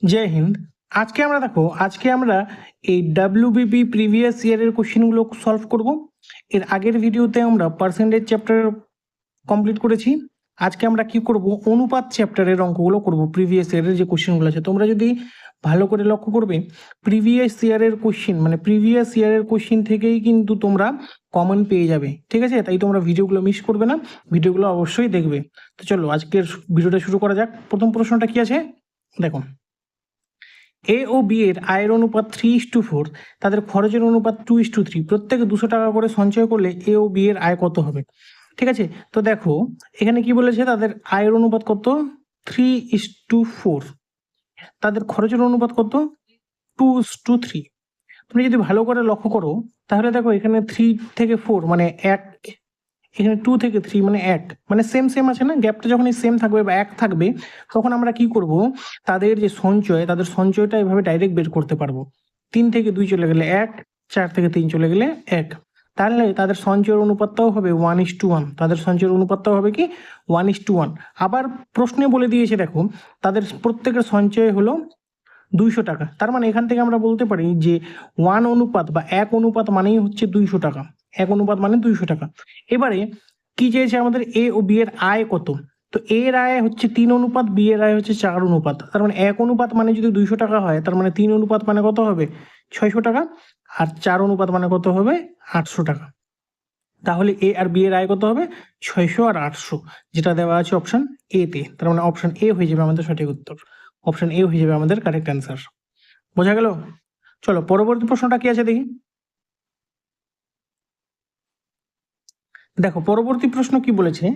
জয় হিন্দ। আজকে আমরা এই ডাব্লিউবিপি প্রিভিয়াস ইয়ারের কোশ্চেনগুলো সলভ করব। এর আগের ভিডিওতে আমরা পার্সেন্টেজ চ্যাপ্টার কমপ্লিট করেছি। আজকে আমরা কি করব, অনুপাত চ্যাপ্টারের অঙ্কগুলো করব। প্রিভিয়াস ইয়ারের যে কোশ্চেনগুলো আছে তোমরা যদি ভালো করে লক্ষ্য করবে, প্রিভিয়াস ইয়ারের কোশ্চেন থেকেই কিন্তু তোমরা কমন পেয়ে যাবে, ঠিক আছে? তাই তোমরা ভিডিওগুলো মিস করবে না, ভিডিওগুলো অবশ্যই দেখবে। তো চলো আজকের ভিডিওটা শুরু করা যাক। প্রথম প্রশ্নটা কি আছে দেখো, এ ও বি এর আয়ের অনুপাত 3:4, তাদের খরচের অনুপাত 2:3, প্রত্যেকে 200 টাকা করে সঞ্চয় করলে এ ও বি এর আয় কত হবে? ঠিক আছে, তো দেখো এখানে কি বলেছে, তাদের আয়ের অনুপাত কত? 3:4। তাদের খরচের অনুপাত কত? 2:3। তুমি যদি ভালো করে লক্ষ্য করো তাহলে দেখো এখানে 3 থেকে 4 মানে 1, এখানে 2 থেকে 3 মানে 1, মানে সেম আছে না? গ্যাপটা যখনই সেম থাকবে বা 1 থাকবে তখন আমরা কি করব, তাদের সঞ্চয়টা এভাবে ডাইরেক্ট বের করতে পারবো। 3 থেকে 2 চলে গেলে 1, 4 থেকে 3 চলে গেলে 1, তাহলে তাদের সঞ্চয়ের অনুপাতটাও হবে 1:1। তাদের সঞ্চয়ের অনুপাতটাও হবে কি 1:1। আবার প্রশ্নে বলে দিয়েছে দেখো, তাদের প্রত্যেকের সঞ্চয় হলো 200 টাকা। তার মানে এখান থেকে আমরা বলতে পারি যে 1 অনুপাত বা 1 অনুপাত মানেই হচ্ছে 200 টাকা। 1 অনুপাত মানে 200 টাকা। এবারে কি চেয়েছে আমাদের, এ ও বি এর আয় কত? তো এ এর আয় হচ্ছে 3 অনুপাত, বি এর আয় হচ্ছে 4 অনুপাত। তার মানে 1 অনুপাত মানে যদি 200 টাকা হয়, তার মানে 3 অনুপাত মানে কত হবে? 600 টাকা। আর 4 অনুপাত মানে কত হবে? 800 টাকা। তাহলে এ আর বি এর আয় কত হবে? 600 আর 800, যেটা দেওয়া আছে অপশন এ তে। তার মানে অপশন এ হয়ে যাবে আমাদের সঠিক উত্তর। অপশন এ হয়ে যাবে আমাদের কারেক্ট অ্যান্সার। বোঝা গেল? চলো পরবর্তী প্রশ্নটা কি আছে দেখি। দেখো পরবর্তী প্রশ্ন কি বলেছে,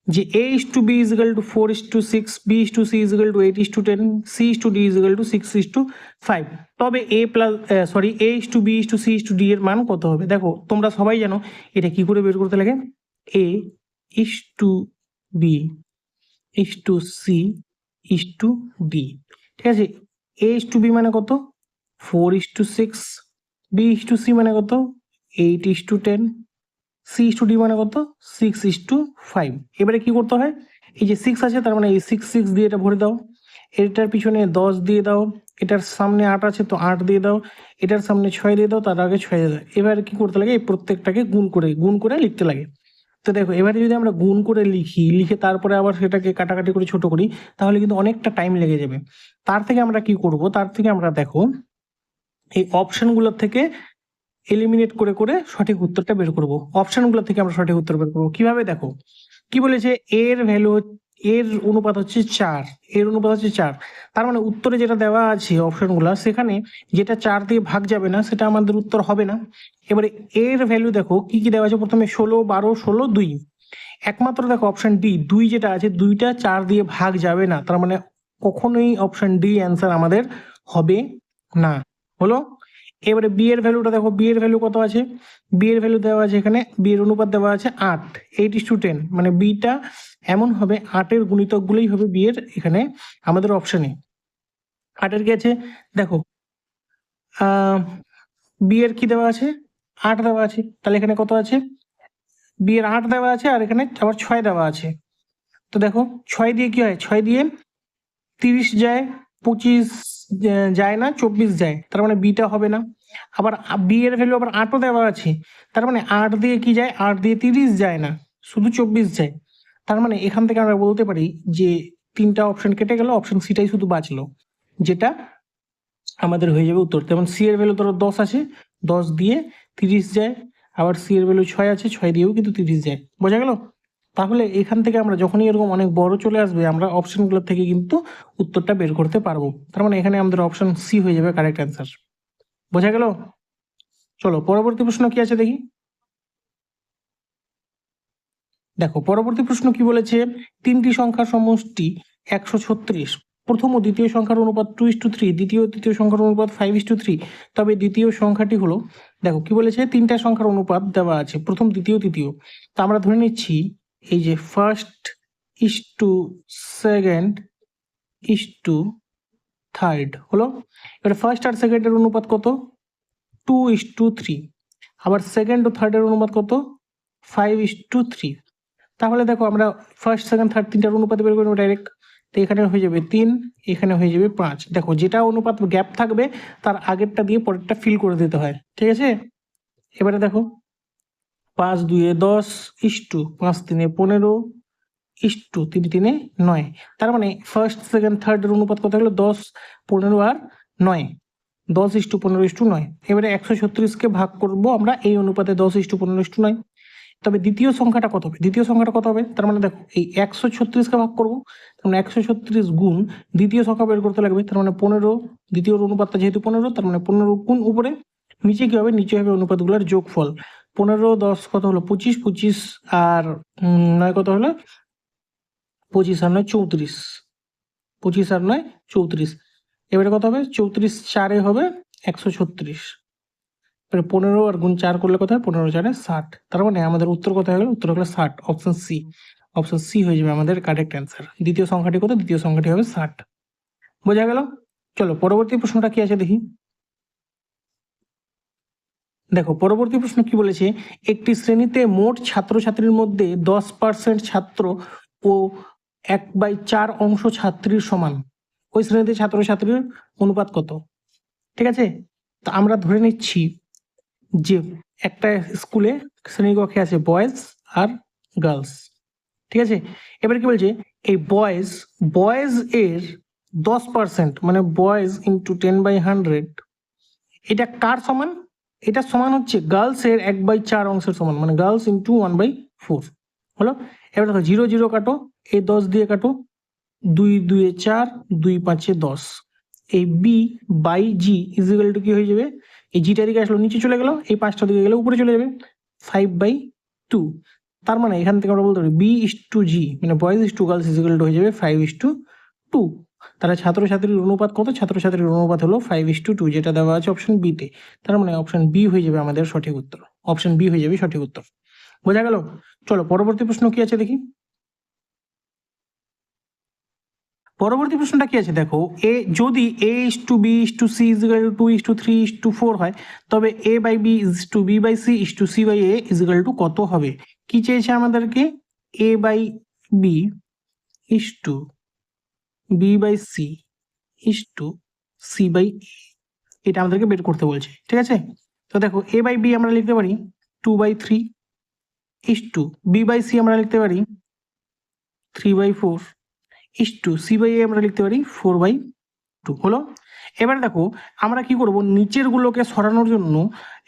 যে a is to b is equal to 4:6, b is to c is equal to 8:10, c is to d is equal to 6:5, তবে a is to b is to c is to d এর মান কত হবে? দেখো তোমরা সবাই জানো এটা কি করে বের করতে লাগে। a is to b is to c is to d, ঠিক আছে? a is to b মানে কত? 4:6, b is to c মানে কত? 8:10, C/D মানে কত? 6:5। এবারে কি করতে হয়, এই যে 6 আছে তার মানে এই 6 দিয়ে এটা ভরে দাও, এটার পিছনে 10 দিয়ে দাও, এটার সামনে 8 আছে তো 8 দিয়ে দাও, এটার সামনে 6 দিয়ে দাও, তার আগে 6 দিয়ে দাও। এবারে কি করতে লাগে, এই প্রত্যেকটাকে গুণ করে লিখতে লাগে। তো দেখো এবারে যদি আমরা গুণ করে লিখে তারপরে আবার সেটাকে কাটাকাটি করে ছোট করি তাহলে কিন্তু অনেকটা টাইম লেগে যাবে। তার থেকে আমরা কি করব, দেখো এই অপশনগুলোর থেকে এলিমিনেট করে সঠিক উত্তরটা বের করব। অপশনগুলো থেকে আমরা সঠিক উত্তর বের করব কিভাবে, দেখো কি বলেছে, এর অনুপাত হচ্ছে 4, তার মানে উত্তরে যেটা দেওয়া আছে অপশনগুলো, সেখানে যেটা 4 দিয়ে ভাগ যাবে না সেটা আমাদের উত্তর হবে না। এবারে এর ভ্যালু দেখো কি কি দেওয়া আছে, প্রথমে 16, 12, 16, 2, একমাত্র দেখো অপশন ডি 2 যেটা আছে 2টা 4 দিয়ে ভাগ যাবে না, তার মানে কখনোই অপশন ডি অ্যান্সার আমাদের হবে না। হলো? এবারে বি এর ভ্যালুটা দেখো, বি এর ভ্যালু কত আছে? বি এর ভ্যালু দেওয়া আছে এখানে, বি এর অনুপাত দেওয়া আছে 8, 8:10, মানে বিটা এমন হবে 8 এর গুণিতকগুলোই হবে বি এর এখানে আমাদের অপশনে। 8 এর কি আছে দেখো, বি এর কি দেওয়া আছে? 8 দেওয়া আছে, তাহলে এখানে কত আছে? বি এর 8 দেওয়া আছে আর এখানে আবার 6 দেওয়া আছে। তো দেখো 6 দিয়ে কি হয়, 6 দিয়ে 30 যায়, 25 যায় না, 24 যায়, তার মানে বিটা হবে না। আবার বি এর ভ্যালু আবার 8ও দেওয়া আছে, তার মানে 8 দিয়ে কি যায়, 8 দিয়ে 30 যায় না, শুধু 24 যায়। তার মানে এখান থেকে আমরা বলতে পারি যে 3টা অপশন কেটে গেল, অপশন সিটাই শুধু বাঁচলো, যেটা আমাদের হয়ে যাবে উত্তর। যেমন সি এর ভ্যালু ধরো 10 আছে, 10 দিয়ে 30 যায়, আবার সি এর ভ্যালু 6 আছে, 6 দিয়েও কিন্তু 30 যায়। বোঝা গেল? তাহলে এখান থেকে আমরা যখনই এরকম অনেক বড় চলে আসবে আমরা অপশনগুলো থেকে কিন্তু উত্তরটা বের করতে পারবো। তার মানে এখানে আমাদের অপশন সি হয়ে যাবে কারেক্ট অ্যান্সার। বোঝা গেল? চলো পরবর্তী প্রশ্ন কি আছে দেখি। দেখো পরবর্তী প্রশ্ন কি বলেছে, 3টি সংখ্যার সমষ্টি 136, প্রথম ও দ্বিতীয় সংখ্যার অনুপাত 2:3, দ্বিতীয় ও তৃতীয় সংখ্যার অনুপাত 5:3, তবে দ্বিতীয় সংখ্যাটি হলো। দেখো কি বলেছে, 3টা সংখ্যার অনুপাত দেওয়া আছে, প্রথম, দ্বিতীয়, তৃতীয়। তা আমরা ধরে নিচ্ছি এই যে first is to second is to third হলো। এবার ফার্স্ট আর সেকেন্ডের অনুপাত কত? 2:3। আবার সেকেন্ড ও থার্ডের অনুপাত কত? 5:3। তাহলে দেখো আমরা ফার্স্ট, সেকেন্ড, থার্ড 3টার অনুপাত বের করবো ডাইরেক্ট। তো এখানে হয়ে যাবে 3, এখানে হয়ে যাবে 5। দেখো যেটা অনুপাত গ্যাপ থাকবে তার আগেরটা দিয়ে পরেরটা ফিল করে দিতে হয়, ঠিক আছে। এবারে দেখো 5 2 10 ইস্টু 5 3 15 ইস্টু 3 3 9। তার মানে ফার্স্ট সেকেন্ড থার্ডের অনুপাত কত হলো? 10 15 আর 9, 10:15:9। এবারে 136কে ভাগ করব আমরা এই অনুপাতে 10:15:9। তবে দ্বিতীয় সংখ্যাটা কত হবে? দ্বিতীয় সংখ্যাটা কত হবে? তার মানে দেখো এই 136কে ভাগ করব, তার মানে 136 গুণ দ্বিতীয় সংখ্যা বের করতে লাগবে, তার মানে 15। দ্বিতীয় অনুপাতটা যেহেতু 15, তার মানে 15 গুণ উপরে, নিচে কি হবে? নিচে হবে অনুপাতগুলোর যোগফল। 15 10 কত হলো? 25, 25 আর 9 কত হলো? 25 আর 9 34, 25 আর 9 34। এবারে কত হবে? 34 4 হবে 136। এবারে 15 আর গুণ 4 করলে কত হয়? 15 4 60। তার মানে আমাদের উত্তর কত হয়ে গেল? উত্তর হলো 60, অপশন সি। অপশন সি হয়ে যাবে আমাদের কারেক্ট অ্যান্সার। দ্বিতীয় সংখ্যাটি কত? দ্বিতীয় সংখ্যাটি হবে 60। বোঝা গেল? চলো পরবর্তী প্রশ্নটা কি আছে দেখি। দেখো পরবর্তী প্রশ্ন কি বলেছে, একটি শ্রেণীতে মোট ছাত্রছাত্রীর মধ্যে 10% ছাত্র ও 1/4 অংশ ছাত্রীর সমান, ওই শ্রেণীতে ছাত্রছাত্রীর অনুপাত কত? ঠিক আছে, তো আমরা ধরে নিচ্ছি যে একটা স্কুলে শ্রেণীকক্ষে আছে বয়েজ আর গার্লস, ঠিক আছে। এবারে কি বলছে, এই বয়েজ এর 10%, মানে বয়েজ ইন্টু 10/100, এটা কার সমান? এটা সমান হচ্ছে গার্লস এর 1/4 অংশের সমান, মানে গার্লস ইন্টু 1/4 হলো। এবার দেখো 0 0 কাটো, এই 10 দিয়ে কাটো, 2 2 4, 2 5 10। এই B by G equal to কি হয়ে যাবে? এই জিটা দিকে আসলো নিচে চলে গেল, এই 5টা দিকে গেলে উপরে চলে যাবে, 5/2। তার মানে এখান থেকে আমরা বলতে পারি বি ইস টু জি, মানে boys is to girls is equal two হয়ে যাবে 5:2। তাহলে ছাত্রছাত্রীর অনুপাত কত? ছাত্রছাত্রীর অনুপাত হলো 5:2, যেটা দেওয়া আছে অপশন বিতে। তার মানে অপশন বি হয়ে যাবে আমাদের সঠিক উত্তর। অপশন বি হয়ে যাবে সঠিক উত্তর। বোঝা গেল? চলো পরবর্তী প্রশ্ন কি আছে দেখি। পরবর্তী প্রশ্নটা কি আছে দেখো, যদি a:b:c = 2:3:4 হয়, তবে a/b/b/c/c/a কত হবে? কি চেয়েছে আমাদেরকে? a/b/b/c/c/a, এটা আমাদেরকে বের করতে বলছে, ঠিক আছে। তো দেখো a/b আমরা লিখতে পারি 2/3, b/c আমরা লিখতে পারি 3/4, c/a আমরা লিখতে পারি 4/2 হলো। এবার দেখো আমরা কি করব, নিচের গুলোকে সরানোর জন্য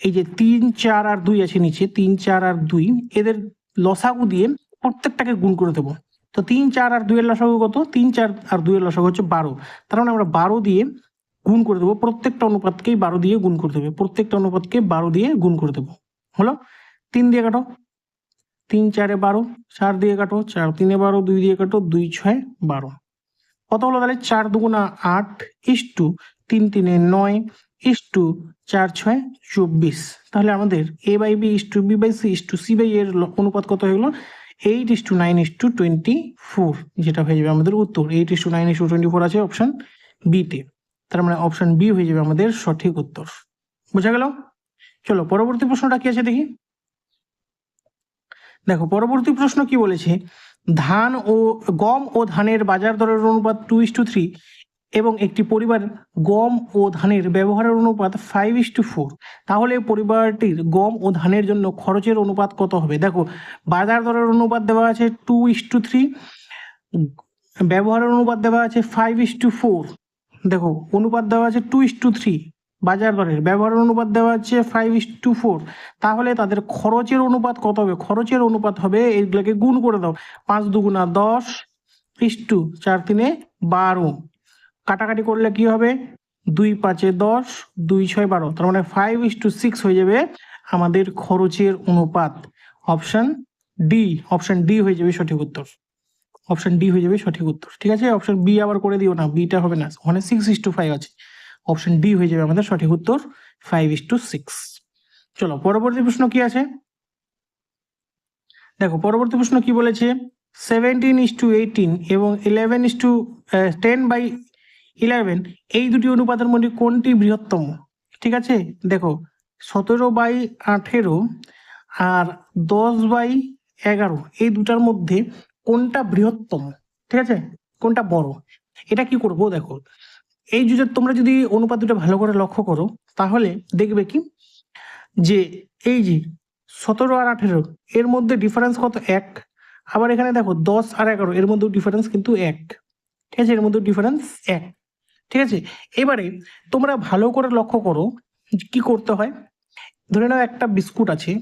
এই যে 3 4 আর 2 আছে নিচে, 3 4 আর 2 এদের লসাগু দিয়ে প্রত্যেকটাকে গুণ করে দেবো। তো 3 4 আর 2 এর লসাগু কত? 3 4 আর 2 এর লসাগু হচ্ছে 12। তার মানে আমরা 12 দিয়ে গুণ করে দেবো, প্রত্যেকটা অনুপাতকেই 12 দিয়ে গুণ করে দেবে, প্রত্যেকটা অনুপাতকে 12 দিয়ে গুণ করে দেবো হলো। 3 দিয়ে কাটো, 3 4 12, 4 দিয়ে কাটো, 4 3 12, 2 দিয়ে কাটো, 2 6 12। কত হলো তাহলে? 4 2 8 ইস্টু 3 3 9 ইস্টু 4 6 24। তাহলে আমাদের a/b is to b/c is to c/a এর অনুপাত কত হয়ে গেল? 8:9:24, যেটা হয়ে যাবে আমাদের উত্তর। 8:9:24 আছে অপশন বিতে। তার মানে অপশন বি হয়ে যাবে আমাদের সঠিক উত্তর। বোঝা গেল? চলো পরবর্তী প্রশ্নটা কি আছে দেখি। দেখো পরবর্তী প্রশ্ন কি বলেছে, গম ও ধানের বাজার দরের অনুপাত 2:3 এবং একটি পরিবার গম ও ধানের ব্যবহারের অনুপাত 5:4, তাহলে পরিবারটির গম ও ধানের জন্য খরচের অনুপাত কত হবে? দেখো বাজার দরের অনুপাত দেওয়া আছে 2:3, ব্যবহারের অনুপাত দেওয়া আছে 5:4। দেখো অনুপাত দেওয়া আছে 2:3, বাজার দরের, ব্যবহারের অনুপাত দেওয়া আছে 5:4, তাহলে তাদের খরচের অনুপাত কত হবে? খরচের অনুপাত হবে, এইগুলোকে গুণ করে দাও, 5 2 10 ইস্টু 4 3 12, কাটাকাটি করলে কি হবে? 2 5 10, 2 6 12, তার মানে 5:6 হয়ে যাবে আমাদের খরচের অনুপাত। অপশন ডি, অপশন ডি হয়ে যাবে সঠিক উত্তর। অপশন ডি হয়ে যাবে সঠিক উত্তর, ঠিক আছে। অপশন বি আবার করে দিও না, বিটা হবে না, ওখানে 6:5 আছে। অপশন ডি হয়ে যাবে আমাদের সঠিক উত্তর, 5:6। চলো পরবর্তী প্রশ্ন কি আছে দেখো। পরবর্তী প্রশ্ন কি বলেছে, 17:18 এবং 10/11 এই দুটি অনুপাতের মধ্যে কোনটি বৃহত্তম? ঠিক আছে, দেখো 17/18 আর 10/11 এই দুটার মধ্যে কোনটা বৃহত্তম? ঠিক আছে, কোনটা বড়। এটা কি করব দেখো, এই যে তোমরা যদি অনুপাত দুটো ভালো করে লক্ষ্য করো তাহলে দেখবে কি যে এই যে 17 আর 18 এর মধ্যে ডিফারেন্স কত, 1। আবার এখানে দেখো 10 আর 11 এর মধ্যে ডিফারেন্স কিন্তু 1, ঠিক আছে, এর মধ্যে ডিফারেন্স 1, ঠিক আছে। এবারে তোমরা ভালো করে লক্ষ্য করো কি করতে হয়। ধরে নাও একটা বিস্কুট আছে,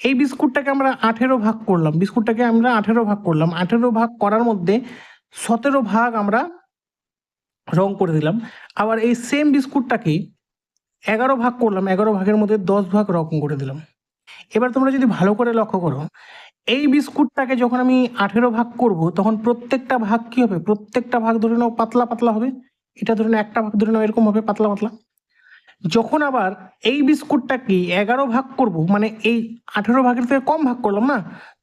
এই বিস্কুটটাকে আমরা 18 ভাগ করলাম, বিস্কুটটাকে আমরা 18 ভাগ করলাম, 18 ভাগ করার মধ্যে 17 ভাগ আমরা রং করে দিলাম। আবার এই সেম বিস্কুটটাকে 11 ভাগ করলাম, 11 ভাগের মধ্যে 10 ভাগ রং করে দিলাম। এবার তোমরা যদি ভালো করে লক্ষ্য করো, এই বিস্কুটটাকে যখন আমি 18 ভাগ করব তখন প্রত্যেকটা ভাগ কি হবে, প্রত্যেকটা ভাগ ধরে নাও পাতলা পাতলা হবে। এটা ধরে নাও একটা ভাগ ধরে নাও এরকম হবে পাতলা পাতলা। যখন আবার এই বিস্কুটটাকে 11 ভাগ করব, মানে এই 18 ভাগের থেকে কম ভাগ করলাম না,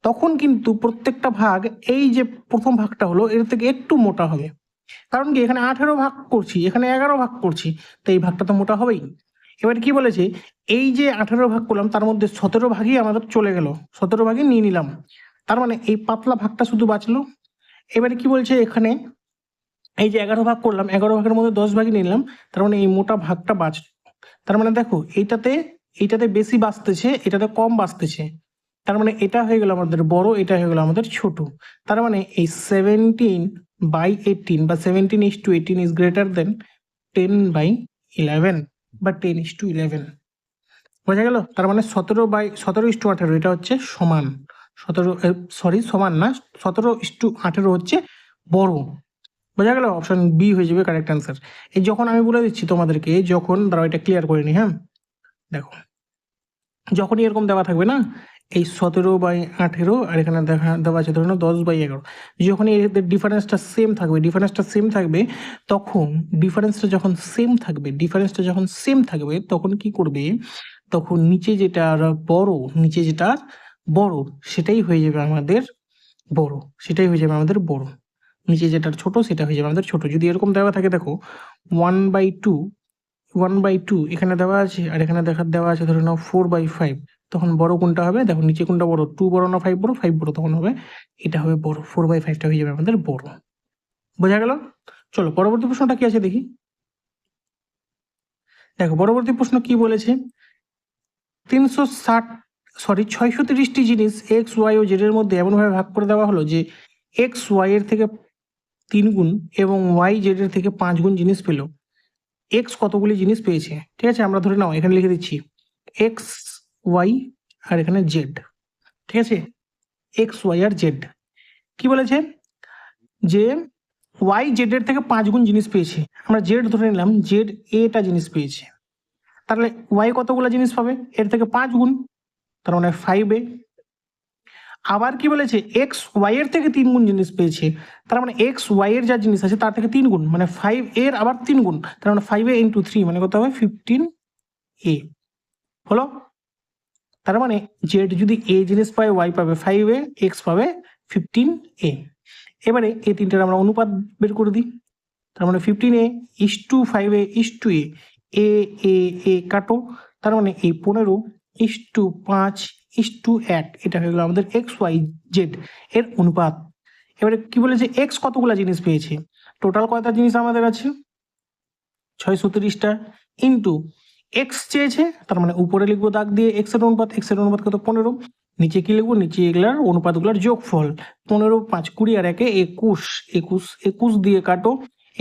তখন কিন্তু প্রত্যেকটা ভাগ এই যে প্রথম ভাগটা হলো এর থেকে একটু মোটা হবে। কারণ কি, এখানে 18 ভাগ করছি, এখানে 11 ভাগ করছি, তো এই ভাগটা তো মোটা হবেই। এবার কি বলেছে, এই যে 18 ভাগ করলাম তার মধ্যে 17 ভাগই আমাদের চলে গেল, 17 ভাগই নিয়ে নিলাম, তার মানে এই পাতলা ভাগটা শুধু বাঁচলো। এবারে কি বলছে এখানে, এই যে 11 ভাগ করলাম, 11 ভাগের মধ্যে 10 ভাগই নিলাম, তার মানে এই মোটা ভাগটা বাঁচলো। তার মানে দেখো এইটাতে বেশি বাঁচতেছে, এটাতে কম বাঁচতেছে, তার মানে এটা হয়ে গেল আমাদের বড়, এটা হয়ে গেল আমাদের ছোট। তার মানে এই 17/18 বা 17:18 ইজ গ্রেটার দেন 10/11 বা 10:11। বোঝা গেল? তার মানে 17/17:18 এটা হচ্ছে সমান, সমান না, 17:18 হচ্ছে বড়। বোঝা গেল? অপশন বি হয়ে যাবে কারেক্ট অ্যান্সার। এই যখন আমি বলে দিচ্ছি তোমাদেরকে, যখন দাঁড়াও এটা ক্লিয়ার করে নি, হ্যাঁ দেখো, যখনই এরকম দেওয়া থাকবে না, এই 17/18 আর এখানে দেওয়া আছে ধরুন 10/11, যখনই এদের ডিফারেন্সটা সেম থাকবে তখন ডিফারেন্সটা যখন সেম থাকবে তখন কি করবে, তখন নিচে যেটা বড় সেটাই হয়ে যাবে আমাদের বড়, নিচে যেটা ছোট সেটা হয়ে যাবে আমাদের ছোট। যদি এরকম দেওয়া থাকে দেখো 1/2 এখানে দেওয়া আছে আর এখানে দেওয়া আছে ধরে নাও 4/5, তখন বড় কোনটা হবে দেখো, নিচে কোনটা বড়, 2 বড় না 5 বড়, 5 বড়, তখন হবে এটা হবে বড়, 4/5টা হয়ে যাবে আমাদের বড়। বোঝা গেল? চলো পরবর্তী প্রশ্নটা কি আছে দেখি। দেখো পরবর্তী প্রশ্ন কি বলেছে, 630টি জিনিস এক্স ওয়াই ও জেড এর মধ্যে এমনভাবে ভাগ করে দেওয়া হলো যে এক্স ওয়াই এর থেকে 3 গুণ এবং ওয়াই জেড এর থেকে 5 গুণ জিনিস পেল। এক্স কতগুলি জিনিস পেয়েছে, ঠিক আছে, আমরা ধরে নাও এখানে লিখে দিচ্ছি এক্স ওয়াই আর এখানে জেড, ঠিক আছে, এক্স ওয়াই আর জেড। কি বলেছে যে ওয়াই জেড এর থেকে 5 গুণ জিনিস পেয়েছে, আমরা জেড ধরে নিলাম, জেড এটা জিনিস পেয়েছে, তাহলে ওয়াই কতগুলো জিনিস পাবে, এর থেকে 5 গুণ, তার মানে 5a। আবার কি বলেছে, এক্স ওয়াই এর থেকে 3 গুণ জিনিস পেয়েছে, তার মানে এক্স ওয়াই এর যা জিনিস আছে তার থেকে 3 গুণ, মানে 5 এর আবার 3 গুণ, তার মানে 5a × 3 মানে কত হবে 15a হলো। তার মানে জেড যদি এ জিনিস পায়, ওয়াই পাবে 5a, এক্স পাবে 15a। এবারে এই তিনটার আমরা অনুপাত বের করে দিই, তার মানে 15a = 5a = a, এ এ কাটো, তার মানে এই 15:5:1 এটা হয়ে গেল আমাদের এক্স ওয়াই জেড এর অনুপাত। এবারে কি বলেছে, এক্স কতগুলা জিনিস পেয়েছে, টোটাল কয়টা জিনিস আমাদের আছে 630টা, ইন্টু এক্স চেয়েছে, তার মানে উপরে লিখবো দাগ দিয়ে এক্স এর অনুপাত কত 15, নিচে কি লিখবো, নিচে এগুলার অনুপাতগুলোর যোগফল, 15, 5, 20 আর 1 21, 21 দিয়ে কাটো,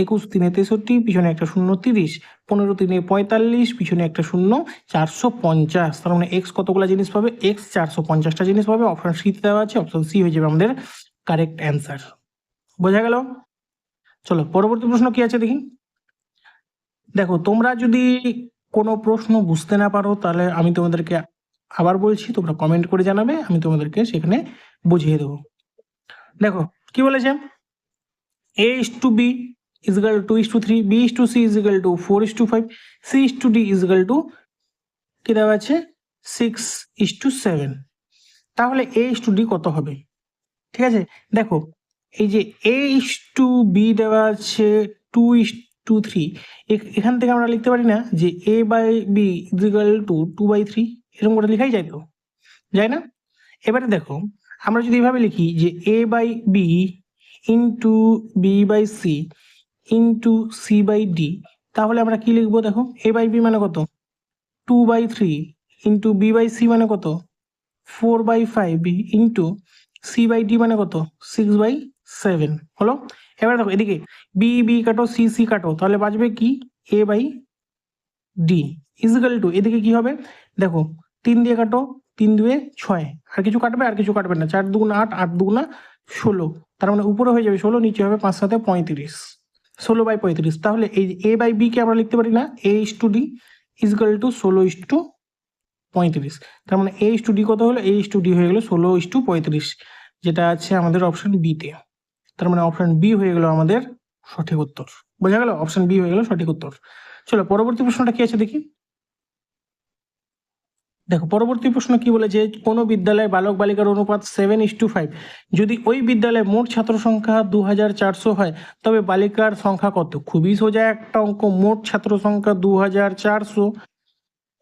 21 3 63, পিছনে একটা শূন্য 30, 15 3 45, পিছনে একটা শূন্য 450, তার মানে এক্স কতগুলা জিনিস পাবে, এক্স 450টা জিনিস পাবে। অপশন সি দেওয়া আছে, অপশন সি হয়ে যাবে আমাদের কারেক্ট অ্যান্সার। বোঝা গেল? চলো পরবর্তী প্রশ্ন কি আছে দেখি। দেখো তোমরা যদি কোনো প্রশ্ন বুঝতে না পারো তাহলে আমি তোমাদেরকে আবার বলছি, তোমরা কমেন্ট করে জানাবে, আমি তোমাদেরকে সেখানে বুঝিয়ে দেবো। দেখো কি বলেছে, a:b = 2:3, b:c = 4:5, c:d = কি দেওয়া আছে 6:7। তাহলে a:d কত হবে, ঠিক আছে। দেখো এই যে a:b দেওয়া আছে 2:3, এখান থেকে আমরা লিখতে পারি না যে a/b = 2/3, এরকম করে লেখাই যায়, তো যায় না। এবারে দেখো আমরা যদি এভাবে লিখি যে a/b into B by C into C by D, তাহলে আমরা কি লিখবো? দেখো এ বাই বি মানে কত 2/3 ইন্টু বি বাই সি মানে কত 4/5 ইন্টু সি বাই ডি মানে কত 6/7 হলো। এবার দেখো এদিকে বি বি কাটো সি সি কাটো, তাহলে বাঁচবে কি এ বাই ডি ইজিক্যাল টু এদিকে কি হবে দেখো 3 দিয়ে কাটো 3 2 6, আর কিছু কাটবে আর কিছু কাটবে না, 4 2 8 8 2 16, তার মানে উপরে হয়ে যাবে 16, নিচে হবে 5 7 35, 16/35। তাহলে এই এ বাই বি কে আমরা লিখতে পারি না এ is to D is equal two 16:35, তার মানে এ ইস টু ডি কত হলো? এ ইস টু ডি হয়ে গেলো 16:35, যেটা আছে আমাদের অপশন বিতে। তার মানে অপশন বি হয়ে গেল আমাদের সঠিক উত্তর। বোঝা গেল? অপশন বি হয়ে গেল সঠিক উত্তর। চলো পরবর্তী প্রশ্নটা কি আছে দেখি। দেখো পরবর্তী প্রশ্ন কি বলেছে, কোনো বিদ্যালয়ে বালক বালিকার অনুপাত 7:5, যদি ওই বিদ্যালয়ে মোট ছাত্র সংখ্যা 2400 হয় তবে বালিকার সংখ্যা কত? খুবই সোজা একটা অঙ্ক, মোট ছাত্র সংখ্যা 2400,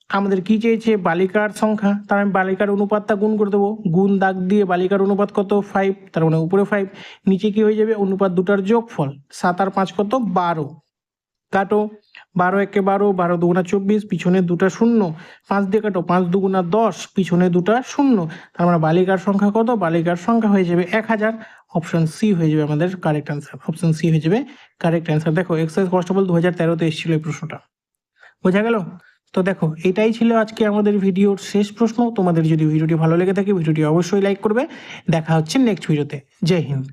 আমাদের কি চেয়েছে বালিকার সংখ্যা, তার আমি বালিকার অনুপাতটা গুণ করে দেবো, গুণ দাগ দিয়ে বালিকার অনুপাত কত 5, তার মানে উপরে 5, নিচে কি হয়ে যাবে অনুপাত দুটার যোগফল 7 আর 5 কত 12, কাটো 12 একে 12, 12 দুগুণা 24, পিছনে দুটা শূন্য, 5 দিয়ে কাটো 5 দুগুণা 10, পিছনে দুটা শূন্য, তার মানে বালিকার সংখ্যা কত? বালিকার সংখ্যা হয়ে যাবে 1000। অপশন সি হয়ে যাবে আমাদের কারেক্ট অ্যান্সার, অপশন সি হয়ে যাবে কারেক্ট অ্যান্সার। দেখো এক্সারসাইজ কনস্টেবল 2013-তে এসেছিল এই প্রশ্নটা। বোঝা গেল? তো দেখো এটাই ছিল আজকে আমাদের ভিডিওর শেষ প্রশ্ন। তোমাদের যদি ভিডিওটি ভালো লেগে থাকে ভিডিওটি অবশ্যই লাইক করবে। দেখা হচ্ছে নেক্সট ভিডিওতে। জয় হিন্দ।